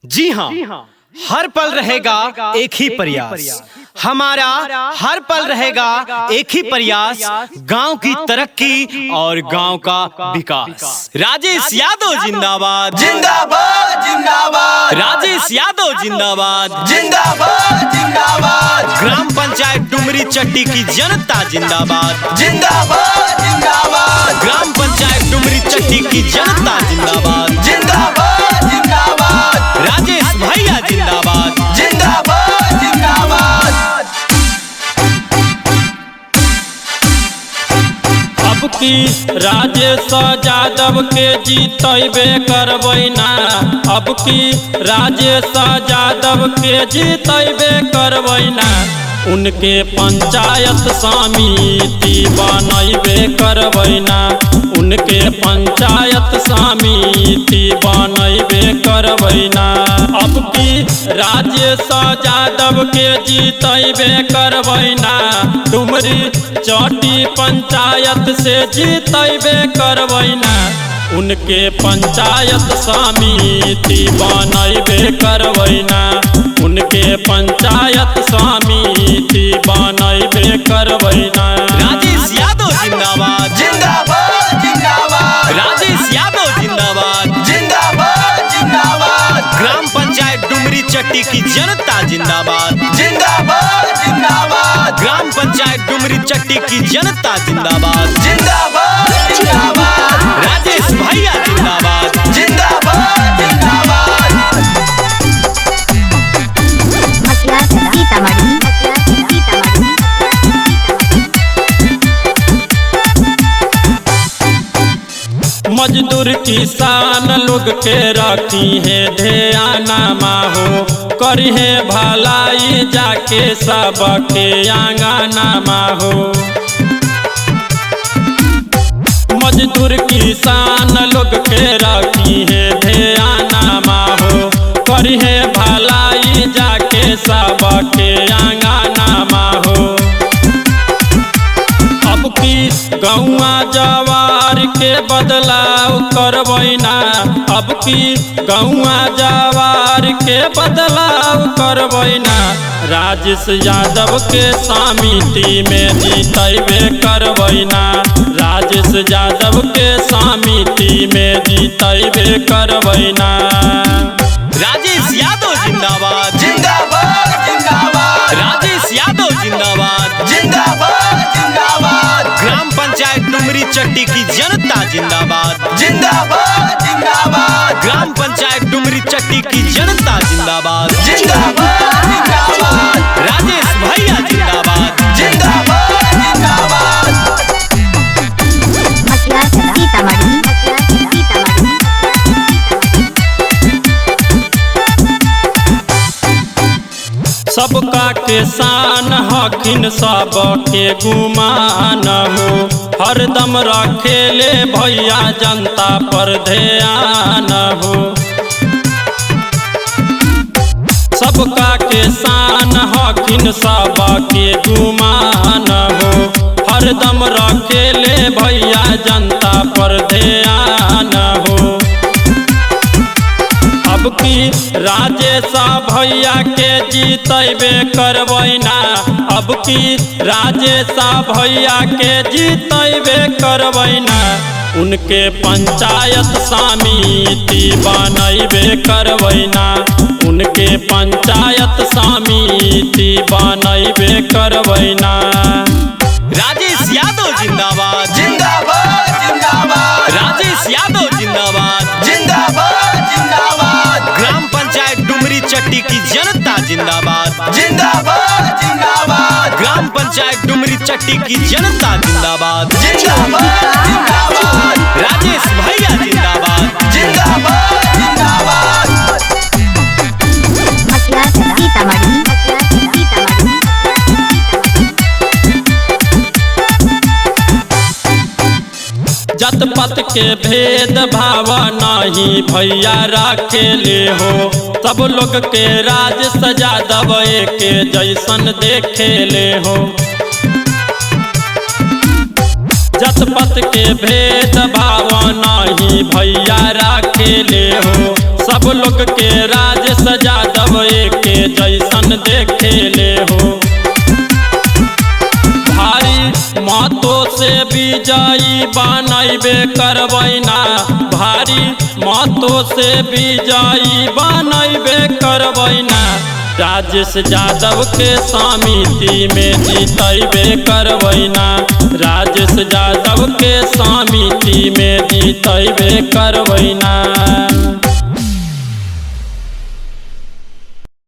जी हाँ, हर पल रहेगा एक ही प्रयास, हमारा हर पल रहेगा एक ही प्रयास, गांव की तरक्की और गांव का विकास। राजेश यादव जिंदाबाद जिंदाबाद जिंदाबाद, राजेश यादव जिंदाबाद जिंदाबाद जिंदाबाद, ग्राम पंचायत डुमरी चट्टी की जनता जिंदाबाद जिंदाबाद जिंदाबाद, ग्राम पंचायत डुमरी चट्टी की जनता जिंदाबाद जिंदाबाद जिंदाबाद, राजेश भैया जिंदाबाद जिंदाबाद जिंदाबाद। अब की राजेश यादव के जीतबे करबै ना, अब की राजेश यादव के जीतबे करबै ना, उनके पंचायत समिति बनैबे करबै ना, उनके पंचायत समिति बनैबे करबै ना। अब की राजेश यादव के जीतबे करबै ना, डुमरी चट्टी पंचायत से जीतबे करबै ना, उनके पंचायत समिति बनैबे करबै ना, उनके पंचायत समिति बनैबे करबै ना। राजेश यादव जिंदाबाद जिंदाबाद जिंदाबाद, राजेश यादव जिंदाबाद जिंदाबाद जिंदाबाद, ग्राम पंचायत डुमरी चट्टी की जनता जिंदाबाद जिंदाबाद जिंदाबाद, ग्राम पंचायत डुमरी चट्टी की जनता जिंदाबाद जिंदाबाद जिंदाबाद, राजेश भैया जिंदाबाद जिंदाबाद जिंदाबाद। मजदूर किसान लोग के रखी है ध्यानमा हो, करी है भलाई जाके सबके आंगनमा हो। मजदूर किसान लोग के रखी है ध्यानमा हो, करी है भलाई जाके सबके आंगनमा हो। अब की गौआ जवार के बदलाव करबै ना, अब की गौआ जवार के बदलाव करबै ना, राजेश यादव के समिति में जीतबे करबै ना, राजेश यादव के समिति में जीतबे करबै ना। राजेश यादव जिंदाबाद जिंदाबाद जिंदाबाद, राजेश यादव जिंदाबाद जिंदाबाद जिंदाबाद, ग्राम पंचायत डुमरी चट्टी की जनता जिंदाबाद जिंदाबाद जिंदाबाद, ग्राम पंचायत डुमरी चट्टी की जनता जिंदाबाद जिंदाबाद जिंदाबाद, राजेश भैया जिंदाबाद जिंदाबाद जिंदाबाद। सबका के शान हकिन सबके गुमान हो, हरदम रखेले भैया जनता पर ध्यान हो। सबका के शान हकिन सबके गुमान हो, हरदम रखेले भैया जनता पर ध्यान हो। अब की राजेश भैया के जीतबे करबै ना, अब की राजेश भैया के जीतबे करबै ना, उनके पंचायत समिति बनैबे करबै ना, उनके पंचायत समिति बनैबे करबै ना। राजेश यादव जिंदाबाद जिंदाबाद जिंदाबाद, राजेश यादव जिंदाबाद जिंदाबाद जिंदाबाद, ग्राम पंचायत डुमरी चट्टी की जनता जिंदाबाद जिंदाबाद जिंदाबाद, ग्राम पंचायत डुमरी चट्टी की जनता जिंदाबाद जिंदाबाद जिंदाबाद, राजेश भैया जिंदाबाद जिंदाबाद जिंदाबाद। जत पत के भेद भाव नहीं भैया रखेले हो, सब लोग के राजेश यादव के जैसन देखेले हो। जत पत के भेद भाव नहीं भैया रखेले हो, सब लोग के राजेश से विजयी बनैबे करबैना, भारी मतों से विजयी बनैबे करबैना। राजेश यादव के समिति में जीतैबे करबैना, राजेश यादव के समिति में जीतैबे करबैना।